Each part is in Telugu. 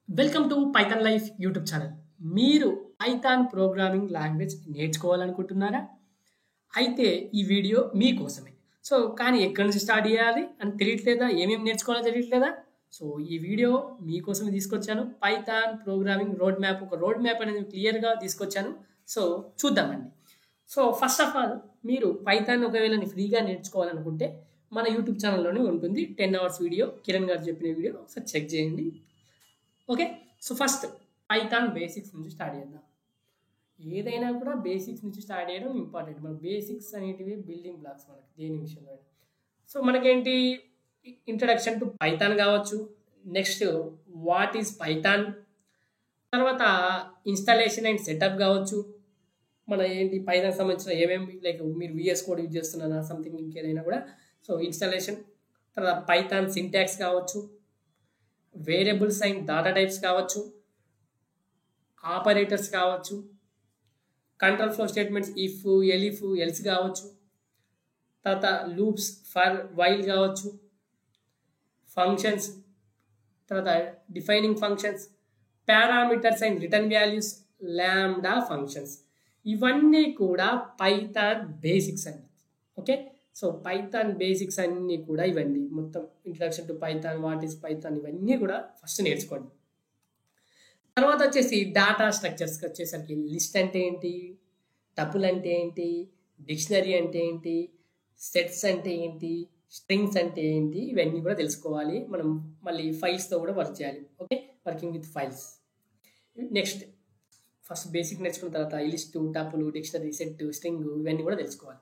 Welcome to Python life YouTube channel. మీరు పైథాన్ ప్రోగ్రామింగ్ లాంగ్వేజ్ నేర్చుకోవాలనుకుంటున్నారా? అయితే ఈ వీడియో మీకోసమే. కానీ ఎక్కడి నుంచి స్టార్ట్ చేయాలి అని తెలియట్లేదా? ఏమేమి నేర్చుకోవాలో తెలియట్లేదా? ఈ వీడియో మీకోసమే తీసుకొచ్చాను. పైథాన్ ప్రోగ్రామింగ్ రోడ్ మ్యాప్, ఒక రోడ్ మ్యాప్ అనేది క్లియర్‌గా తీసుకొచ్చాను. చూద్దామండి. ఫస్ట్ ఆఫ్ ఆల్ మీరు పైథాన్ ఒకవేళ ఫ్రీగా నేర్చుకోవాలనుకుంటే మన యూట్యూబ్ ఛానల్‌లోనే ఉంటుంది. 10 అవర్స్ వీడియో, కిరణ్ గారు చెప్పిన వీడియో ఒకసారి చెక్ చేయండి. ఓకే. ఫస్ట్ పైథాన్ బేసిక్స్ నుంచి స్టార్ట్ చేద్దాం. ఏదైనా కూడా బేసిక్స్ నుంచి స్టార్ట్ చేయడం ఇంపార్టెంట్. మన బేసిక్స్ అనేటివి బిల్డింగ్ బ్లాక్స్ మనకి దేని విషయంలో. మనకేంటి ఇంట్రడక్షన్ టు పైథాన్ కావచ్చు, నెక్స్ట్ వాట్ ఈజ్ పైథాన్, తర్వాత ఇన్స్టాలేషన్ అండ్ సెటప్ కావచ్చు, మన ఏంటి పైథాన్ సంబంధించిన ఏమేమి లైక్ మీరు విఎస్ కోడ్ యూజ్ చేస్తున్నారా సంథింగ్ ఇంకేదైనా కూడా. ఇన్స్టాలేషన్, తర్వాత పైథాన్ సింటాక్స్ కావచ్చు, వేరియబుల్స్ అండ్ డేటా టైప్స్ కావచ్చు, ఆపరేటర్స్ కావచ్చు, control flow statements if, elif, else కావచ్చు, తర్వాత లూప్స్, ఫర్, వైల్ కావచ్చు, ఫంక్షన్స్, తర్వాత defining functions, parameters and return values, lambda functions, ఇవన్నీ కూడా పైథాన్ బేసిక్స్ అండి. ఓకే. పైథాన్ బేసిక్స్ అన్నీ కూడా ఇవన్నీ మొత్తం introduction to Python, what is Python, ఇవన్నీ కూడా ఫస్ట్ నేర్చుకోండి. తర్వాత వచ్చేసి డేటా స్ట్రక్చర్స్కి వచ్చేసరికి లిస్ట్ అంటే ఏంటి, టపుల్ అంటే ఏంటి, డిక్షనరీ అంటే ఏంటి, సెట్స్ అంటే ఏంటి, స్ట్రింగ్స్ అంటే ఏంటి, ఇవన్నీ కూడా తెలుసుకోవాలి. మనం మళ్ళీ ఫైల్స్తో కూడా వర్క్ చేయాలి. Okay. Working with files. Next first basic నేర్చుకున్న తర్వాత ఈ list, tuple, dictionary, set, string ఇవన్నీ కూడా తెలుసుకోవాలి.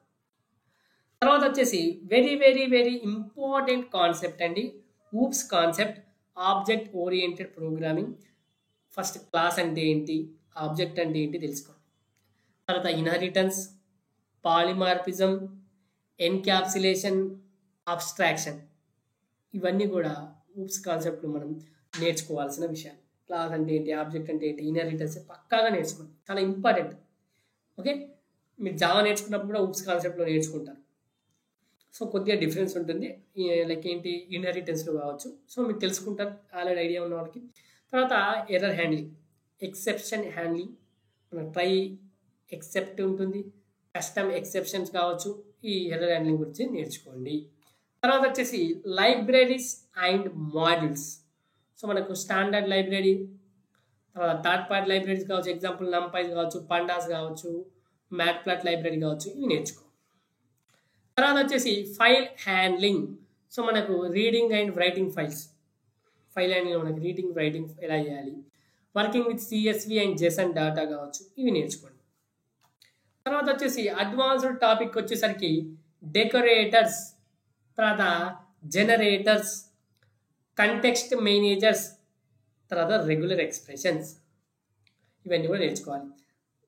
తర్వాత వచ్చేసి very very very important concept అండి, OOPs concept, object oriented programming. First class అంటే ఏంటి, ఆబ్జెక్ట్ అంటే ఏంటి తెలుసుకోండి. తర్వాత ఇన్హెరిటెన్స్, పాలిమార్ఫిజం, ఎన్క్యాప్సులేషన్, అబ్స్ట్రాక్షన్, ఇవన్నీ కూడా ఊప్స్ కాన్సెప్ట్లు మనం నేర్చుకోవాల్సిన విషయాలు. క్లాస్ అంటే ఏంటి, ఆబ్జెక్ట్ అంటే ఏంటి, ఇన్హెరిటెన్స్ పక్కాగా నేర్చుకోండి, చాలా ఇంపార్టెంట్. ఓకే. మీరు జావా నేర్చుకున్నప్పుడు కూడా ఊప్స్ కాన్సెప్ట్లో నేర్చుకుంటారు. కొద్దిగా డిఫరెన్స్ ఉంటుంది, లైక్ ఏంటి ఇన్హెరిటెన్స్లో కావచ్చు. మీరు తెలుసుకుంటారు ఆల్రెడీ ఐడియా ఉన్న వాళ్ళకి. తర్వాత ఎర్రర్ హ్యాండ్లింగ్, ఎక్సెప్షన్ హ్యాండ్లింగ్, మన ట్రై ఎక్సెప్ట్ ఉంటుంది, కస్టమ్ ఎక్సెప్షన్స్ కావచ్చు. ఈ ఎర్రర్ హ్యాండ్లింగ్ గురించి నేర్చుకోండి. తర్వాత వచ్చేసి లైబ్రరీస్ అండ్ మాడ్యూల్స్. మనకు స్టాండర్డ్ లైబ్రరీ, తర్వాత థర్డ్ పార్టీ లైబ్రరీస్ కావచ్చు, ఎగ్జాంపుల్ నంపైస్ కావచ్చు, పండాస్ కావచ్చు, మ్యాట్ప్లాట్ లైబ్రరీ కావచ్చు, ఇవి నేర్చుకో. తర్వాత వచ్చేసి ఫైల్ హ్యాండ్లింగ్. మనకు reading and writing files, file handling మనకు రీడింగ్ రైటింగ్ ఎలా చేయాలి, working with CSV and Jason data కావచ్చు, ఇవి నేర్చుకోండి. తర్వాత వచ్చేసి అడ్వాన్స్డ్ టాపిక్ వచ్చేసరికి డెకరేటర్స్, తర్వాత జనరేటర్స్, కంటెక్స్ట్ మేనేజర్స్, తర్వాత రెగ్యులర్ ఎక్స్ప్రెషన్స్, ఇవన్నీ కూడా నేర్చుకోవాలి.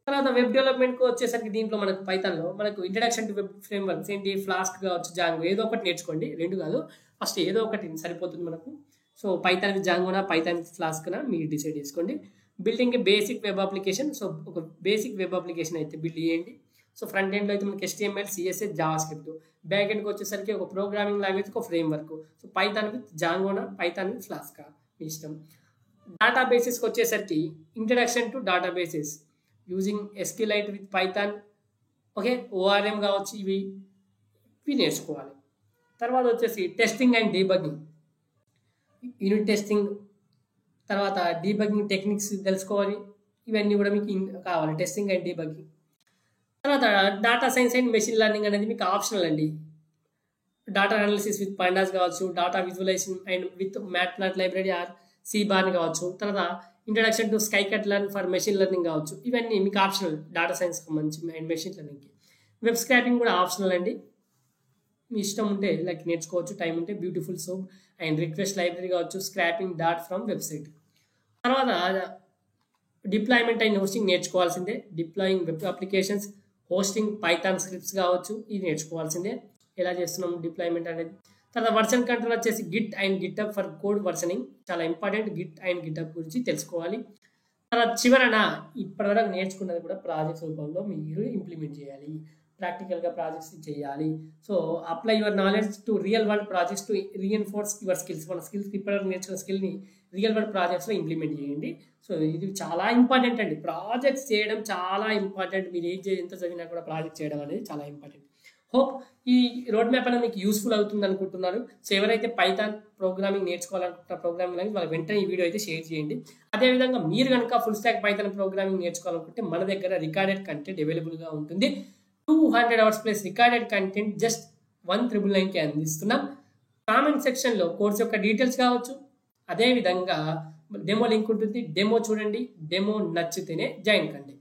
తర్వాత వెబ్ డెవలప్మెంట్కి వచ్చేసరికి దీంట్లో మనకు పైథాన్లో మనకు ఇంట్రడక్షన్ టు వెబ్ ఫ్రేమ్వర్క్స్ ఏంటి, ఫ్లాస్క్ కావచ్చు, జాంగో, ఏదో ఒకటి నేర్చుకోండి. రెండు కాదు, ఫస్ట్ ఏదో ఒకటి సరిపోతుంది మనకు. పైథాన్ విత్ జాంగోనా, పైథాన్ విత్ ఫ్లాస్క్నా మీరు డిసైడ్ చేసుకోండి. Building basic web application. ఒక బేసిక్ వెబ్ అప్లికేషన్ అయితే బిల్డ్ చేయండి. ఫ్రంట్ ఎండ్లో అయితే మనకి HTML, CSS, JavaScript. Back ఎండ్కి వచ్చేసరికి ఒక ప్రోగ్రామింగ్ లాంగ్వేజ్, ఒక ఫ్రేమ్వర్క్. పైథాన్ విత్ జాంగోనా, పైథాన్ విత్ ఫ్లాస్కా, మీ ఇష్టం. డేటా బేసిస్కి వచ్చేసరికి introduction to databases using SQLite with Python. Okay. ORM కావచ్చు, ఇవి నేర్చుకోవాలి. తర్వాత వచ్చేసి testing and debugging, unit testing, తర్వాత డీబగ్గింగ్ టెక్నిక్స్ తెలుసుకోవాలి. ఇవన్నీ కూడా మీకు కావాలి, టెస్టింగ్ అండ్ డీబగ్గింగ్. తర్వాత data science and machine learning అనేది మీకు ఆప్షనల్ అండి. డేటా అనాలిసిస్ విత్ పాండాస్ కావచ్చు, data visualisation and with matplot library or Seaborn కావచ్చు, తర్వాత introduction to scikit learn for machine learning కావచ్చు, ఇవన్నీ మీకు ఆప్షనల్ డేటా సైన్స్ సంబంధించి అండ్ మెషిన్ లెర్నింగ్కి. వెబ్ స్క్రాపింగ్ కూడా ఆప్షనల్ అండి, మీ ఇష్టం ఉంటే లైక్ నేర్చుకోవచ్చు, టైం ఉంటే. Beautiful Soup and request library కావచ్చు, స్క్రాపింగ్ డాట్ ఫ్రమ్ వెబ్సైట్. తర్వాత డిప్లాయ్మెంట్ అండ్ హోస్టింగ్ నేర్చుకోవాల్సిందే, deploying web applications, hosting Python scripts కావచ్చు, ఇది నేర్చుకోవాల్సిందే, ఎలా చేస్తున్నాం డిప్లాయ్మెంట్ అనేది. తర్వాత వర్షన్ కంట్రోల్ వచ్చేసి Git and GitHub for code versioning, చాలా ఇంపార్టెంట్. గిట్ అండ్ గిటప్ గురించి తెలుసుకోవాలి. తర్వాత చివరన ఇప్పటివరకు నేర్చుకున్నది కూడా ప్రాజెక్ట్స్ రూపంలో మీరు ఇంప్లిమెంట్ చేయాలి. ప్రాక్టికల్గా ప్రాజెక్ట్స్ చేయాలి. So apply your knowledge to real world projects to reinforce your skills. మన స్కిల్స్ ఇప్పటివరకు నేర్చుకున్న స్కిల్ని రియల్ వరల్డ్ ప్రాజెక్ట్స్లో ఇంప్లిమెంట్ చేయండి. సో ఇది చాలా ఇంపార్టెంట్ అండి. ప్రాజెక్ట్స్ చేయడం చాలా ఇంపార్టెంట్. మీరు ఎంత చదివినా కూడా ప్రాజెక్ట్ చేయడం అనేది చాలా ఇంపార్టెంట్. హోప్ ఈ రోడ్ మ్యాప్ అనేది మీకు యూస్ఫుల్ అవుతుంది అనుకుంటున్నాను. సో ఎవరైతే పైథాన్ ప్రోగ్రామింగ్ నేర్చుకోవాలనుకుంటున్న ప్రోగ్రామింగ్ లాంగ్వేజ్ వాళ్ళ వెంటనే ఈ వీడియో అయితే షేర్ చేయండి. అదేవిధంగా మీరు కనుక ఫుల్ స్టాక్ పైథాన్ ప్రోగ్రామింగ్ నేర్చుకోవాలనుకుంటే మన దగ్గర రికార్డెడ్ కంటెంట్ అవైలబుల్గా ఉంటుంది. 200 hours plus recorded content just 1999కి అందిస్తున్నాం. కామెంట్ సెక్షన్లో కోర్స్ యొక్క డీటెయిల్స్ కావచ్చు, అదేవిధంగా డెమో లింక్ ఉంటుంది. డెమో చూడండి, డెమో నచ్చితేనే జాయిన్ కండి.